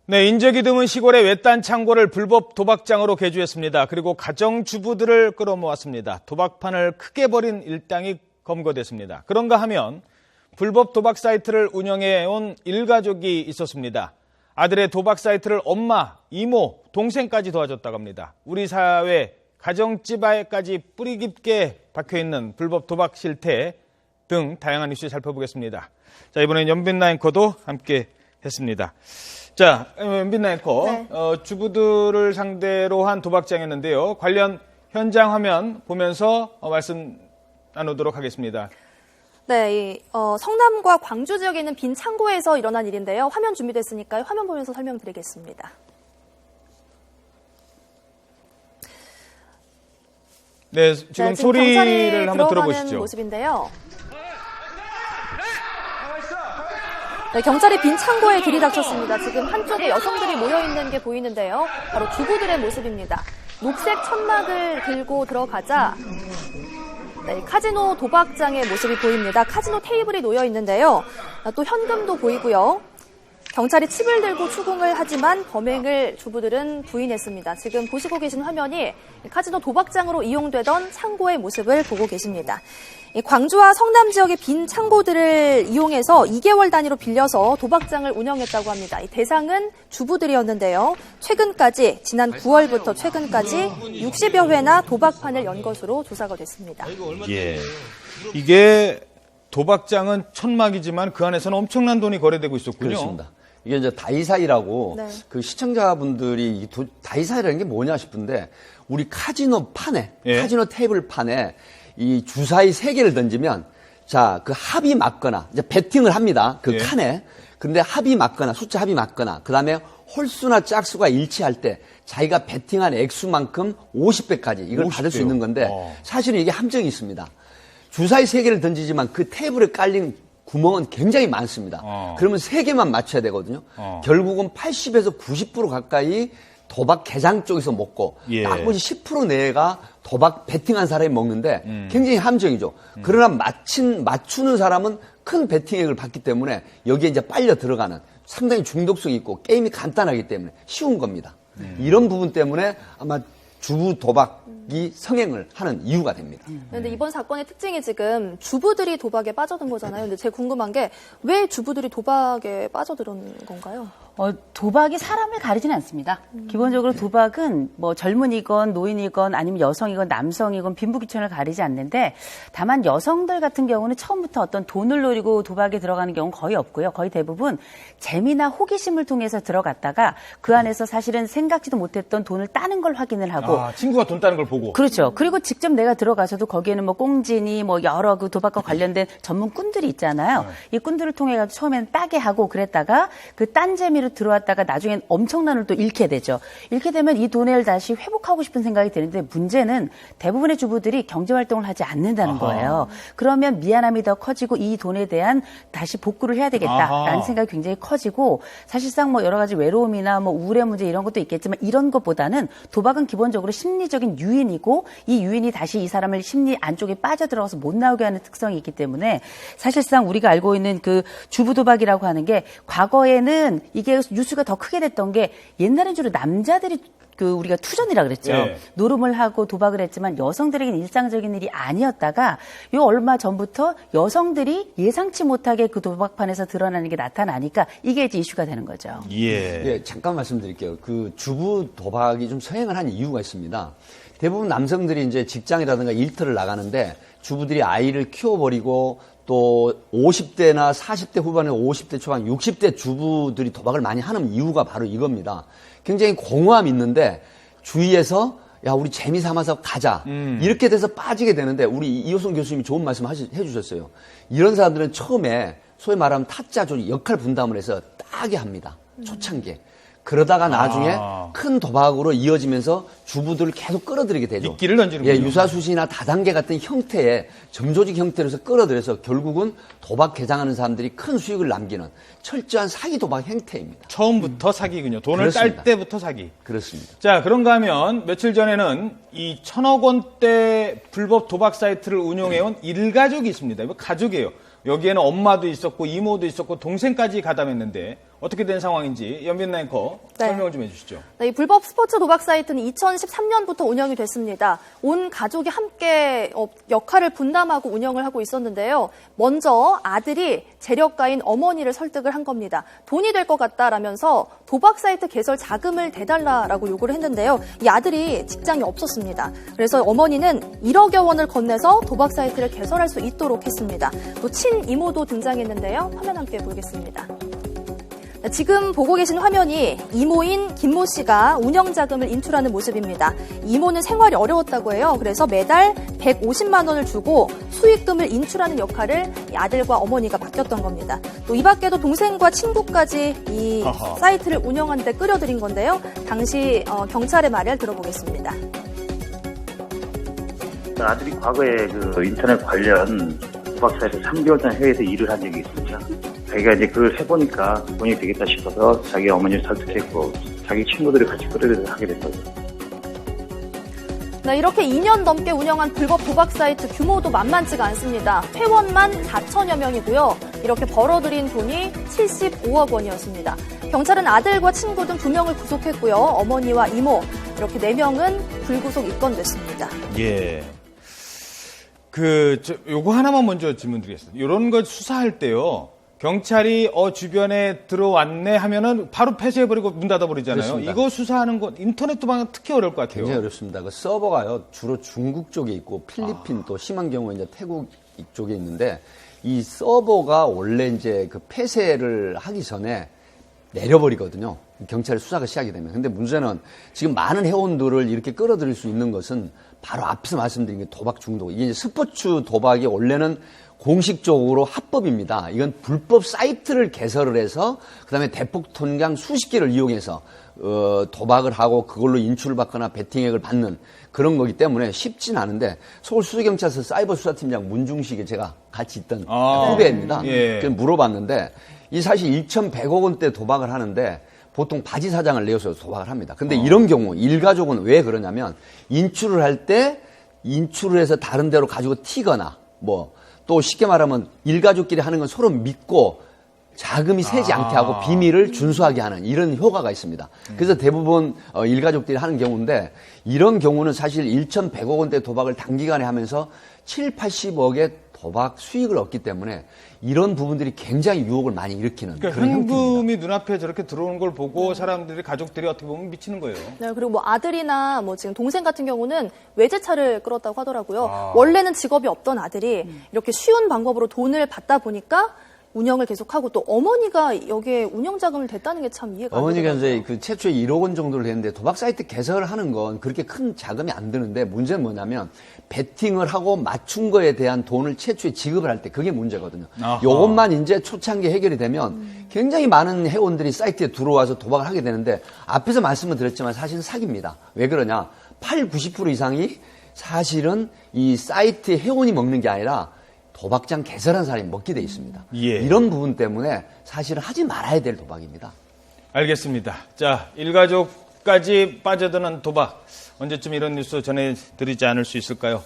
네, 인적이 드문 시골의 외딴 창고를 불법 도박장으로 개조했습니다. 그리고 가정주부들을 끌어모았습니다. 도박판을 크게 벌인 일당이 검거됐습니다. 그런가 하면 불법 도박 사이트를 운영해온 일가족이 있었습니다. 아들의 도박 사이트를 엄마, 이모, 동생까지 도와줬다고 합니다. 우리 사회 가정집안에까지 뿌리 깊게 박혀있는 불법 도박 실태 등 다양한 이슈 살펴보겠습니다. 자, 이번엔 연빈나 앵커도 함께 했습니다. 자, 연빈나 앵커, 네. 주부들을 상대로 한 도박장이었는데요. 관련 현장 화면 보면서 말씀 나누도록 하겠습니다. 네, 성남과 광주 지역에 있는 빈 창고에서 일어난 일인데요. 화면 준비됐으니까요. 화면 보면서 설명드리겠습니다. 네, 지금 소리를 한번 들어보시죠. 모습인데요. 네, 경찰이 빈 창고에 들이닥쳤습니다. 지금 한쪽에 여성들이 모여있는 게 보이는데요. 바로 주부들의 모습입니다. 녹색 천막을 들고 들어가자 네, 카지노 도박장의 모습이 보입니다. 카지노 테이블이 놓여 있는데요. 또 현금도 보이고요. 경찰이 칩을 들고 추궁을 하지만 범행을 주부들은 부인했습니다. 지금 보시고 계신 화면이 카지노 도박장으로 이용되던 창고의 모습을 보고 계십니다. 광주와 성남 지역의 빈 창고들을 이용해서 2개월 단위로 빌려서 도박장을 운영했다고 합니다. 이 대상은 주부들이었는데요. 최근까지 지난 9월부터 최근까지 60여 회나 도박판을 연 것으로 조사가 됐습니다. 예, 이게 도박장은 천막이지만 그 안에서는 엄청난 돈이 거래되고 있었군요. 그렇습니다. 이게 이제 다이사이라고 네. 그 시청자분들이 다이사이라는 게 뭐냐 싶은데 우리 카지노 판에 예. 카지노 테이블 판에 이 주사위 3개를 던지면 자, 그 합이 맞거나 이제 베팅을 합니다. 그 예. 칸에. 근데 합이 맞거나 숫자 합이 맞거나 그다음에 홀수나 짝수가 일치할 때 자기가 베팅한 액수만큼 50배까지 이걸 50배요. 받을 수 있는 건데 사실은 이게 함정이 있습니다. 주사위 3개를 던지지만 그 테이블에 깔린 구멍은 굉장히 많습니다. 그러면 3개만 맞춰야 되거든요. 결국은 80에서 90% 가까이 도박 개장 쪽에서 먹고 예. 나머지 10% 내가 도박 베팅한 사람이 먹는데 굉장히 함정이죠. 그러나 맞추는 사람은 큰 베팅액을 받기 때문에 여기에 이제 빨려 들어가는 상당히 중독성이 있고 게임이 간단하기 때문에 쉬운 겁니다. 이런 부분 때문에 아마 주부 도박이 성행을 하는 이유가 됩니다. 그런데 이번 사건의 특징이 지금 주부들이 도박에 빠져든 거잖아요. 근데 제가 궁금한 게 왜 주부들이 도박에 빠져드는 건가요? 도박이 사람을 가리지는 않습니다. 기본적으로 도박은 뭐 젊은이건 노인이건 아니면 여성이건 남성이건 빈부귀천을 가리지 않는데 다만 여성들 같은 경우는 처음부터 어떤 돈을 노리고 도박에 들어가는 경우는 거의 없고요. 거의 대부분 재미나 호기심을 통해서 들어갔다가 그 안에서 사실은 생각지도 못했던 돈을 따는 걸 확인을 하고 친구가 돈 따는 걸 보고. 그렇죠. 그리고 직접 내가 들어가서도 거기에는 뭐 꽁지니 뭐 여러 그 도박과 관련된 전문 꾼들이 있잖아요. 이 꾼들을 통해 가지고 처음에는 따게 하고 그랬다가 그 딴 재미로 들어왔다가 나중엔 엄청난 을 또 잃게 되죠. 잃게 되면 이 돈을 다시 회복하고 싶은 생각이 드는데 문제는 대부분의 주부들이 경제활동을 하지 않는다는 거예요. 그러면 미안함이 더 커지고 이 돈에 대한 다시 복구를 해야 되겠다라는 생각이 굉장히 커지고 사실상 뭐 여러 가지 외로움이나 뭐 우울의 문제 이런 것도 있겠지만 이런 것보다는 도박은 기본적으로 심리적인 유인이고 이 유인이 다시 이 사람을 심리 안쪽에 빠져들어가서 못 나오게 하는 특성이 있기 때문에 사실상 우리가 알고 있는 그 주부 도박이라고 하는 게 과거에는 이게 뉴스가 더 크게 됐던 게 옛날엔 주로 남자들이 우리가 투전이라 그랬죠. 네. 노름을 하고 도박을 했지만 여성들에게는 일상적인 일이 아니었다가 요 얼마 전부터 여성들이 예상치 못하게 그 도박판에서 드러나는 게 나타나니까 이게 이제 이슈가 되는 거죠. 예, 잠깐 말씀드릴게요. 그 주부 도박이 좀 성행을 한 이유가 있습니다. 대부분 남성들이 이제 직장이라든가 일터를 나가는데 주부들이 아이를 키워버리고 또 50대나 40대 후반에 50대 초반, 60대 주부들이 도박을 많이 하는 이유가 바로 이겁니다. 굉장히 공허함이 있는데 주위에서 야 우리 재미 삼아서 가자 이렇게 돼서 빠지게 되는데 우리 이호선 교수님이 좋은 말씀 해주셨어요. 이런 사람들은 처음에 소위 말하면 타짜 역할 분담을 해서 따게 합니다. 초창기에. 그러다가 나중에 큰 도박으로 이어지면서 주부들을 계속 끌어들이게 되죠. 미끼를 던지는군요. 예, 유사수시나 다단계 같은 형태의 점조직 형태로서 끌어들여서 결국은 도박 개장하는 사람들이 큰 수익을 남기는 철저한 사기 도박 행태입니다. 처음부터 사기군요. 돈을 그렇습니다. 딸 때부터 사기. 그렇습니다. 자, 그런가 하면 며칠 전에는 이 1,000억 원대 불법 도박 사이트를 운영해온 일가족이 있습니다. 이거 가족이에요. 여기에는 엄마도 있었고 이모도 있었고 동생까지 가담했는데 어떻게 된 상황인지 연변 앵커 네. 설명을 좀 해주시죠. 네, 이 불법 스포츠 도박 사이트는 2013년부터 운영이 됐습니다. 온 가족이 함께 역할을 분담하고 운영을 하고 있었는데요. 먼저 아들이 재력가인 어머니를 설득을 한 겁니다. 돈이 될 것 같다라면서 도박 사이트 개설 자금을 대달라라고 요구를 했는데요. 이 아들이 직장이 없었습니다. 그래서 어머니는 1억여 원을 건네서 도박 사이트를 개설할 수 있도록 했습니다. 또 친이모도 등장했는데요. 화면 함께 보겠습니다. 지금 보고 계신 화면이 이모인 김모 씨가 운영 자금을 인출하는 모습입니다. 이모는 생활이 어려웠다고 해요. 그래서 매달 150만 원을 주고 수익금을 인출하는 역할을 이 아들과 어머니가 맡겼던 겁니다. 또 이 밖에도 동생과 친구까지 이 사이트를 운영하는 데 끌어들인 건데요. 당시 경찰의 말을 들어보겠습니다. 아들이 과거에 그 인터넷 관련 도박 사이트 3개월 동안 해외에서 일을 한 적이 있습니다. 자기가 이제 그걸 해보니까 돈이 되겠다 싶어서 자기 어머니를 설득했고 자기 친구들이 같이 끌어들여서 하게 됐다고. 네, 이렇게 2년 넘게 운영한 불법 도박 사이트 규모도 만만치가 않습니다. 회원만 4천여 명이고요. 이렇게 벌어들인 돈이 75억 원이었습니다. 경찰은 아들과 친구 등 2명을 구속했고요. 어머니와 이모 이렇게 4명은 불구속 입건됐습니다. 예. 요거 하나만 먼저 질문드리겠습니다. 이런 거 수사할 때요. 경찰이 주변에 들어왔네 하면은 바로 폐쇄해버리고 문 닫아버리잖아요. 그렇습니다. 이거 수사하는 건 인터넷 도박은 특히 어려울 것 같아요. 굉장히 어렵습니다. 그 서버가요, 주로 중국 쪽에 있고 필리핀 또 심한 경우에 이제 태국 이쪽에 있는데 이 서버가 원래 이제 그 폐쇄를 하기 전에 내려버리거든요. 경찰 수사가 시작이 되면. 근데 문제는 지금 많은 회원들을 이렇게 끌어들일 수 있는 것은 바로 앞에서 말씀드린 게 도박 중독. 이게 이제 스포츠 도박이 원래는 공식적으로 합법입니다. 이건 불법 사이트를 개설을 해서 그다음에 대폭 통장 수십 개를 이용해서 도박을 하고 그걸로 인출을 받거나 베팅액을 받는 그런 거기 때문에 쉽진 않은데 서울수서경찰서 사이버수사팀장 문중식에 제가 같이 있던 후배입니다. 예. 그래서 물어봤는데 이 사실 1,100억 원대 도박을 하는데 보통 바지 사장을 내어서 도박을 합니다. 근데 이런 경우 일가족은 왜 그러냐면 인출을 할 때 인출을 해서 다른 데로 가지고 튀거나 또 쉽게 말하면 일가족끼리 하는 건 서로 믿고 자금이 새지 않게 하고 비밀을 준수하게 하는 이런 효과가 있습니다. 그래서 대부분 일가족들이 하는 경우인데 이런 경우는 사실 1,100억 원대 도박을 단기간에 하면서 7, 80억의 도박 수익을 얻기 때문에 이런 부분들이 굉장히 유혹을 많이 일으키는 그러니까 그런 형태입니다. 현금이 눈앞에 저렇게 들어오는 걸 보고 사람들이 가족들이 어떻게 보면 미치는 거예요. 네, 그리고 아들이나 지금 동생 같은 경우는 외제차를 끌었다고 하더라고요. 원래는 직업이 없던 아들이 이렇게 쉬운 방법으로 돈을 받다 보니까 운영을 계속하고 또 어머니가 여기에 운영 자금을 댔다는 게 참 이해가 안 어머니가 되더라고요. 이제 그 최초에 1억 원 정도를 했는데 도박 사이트 개설을 하는 건 그렇게 큰 자금이 안 드는데 문제는 뭐냐면 베팅을 하고 맞춘 거에 대한 돈을 최초에 지급을 할 때 그게 문제거든요. 이것만 이제 초창기 해결이 되면 굉장히 많은 회원들이 사이트에 들어와서 도박을 하게 되는데 앞에서 말씀을 드렸지만 사실은 사기입니다. 왜 그러냐? 90% 이상이 사실은 이 사이트의 회원이 먹는 게 아니라 도박장 개설한 사람이 먹게 돼 있습니다. 예. 이런 부분 때문에 사실은 하지 말아야 될 도박입니다. 알겠습니다. 자, 일가족까지 빠져드는 도박. 언제쯤 이런 뉴스 전해드리지 않을 수 있을까요?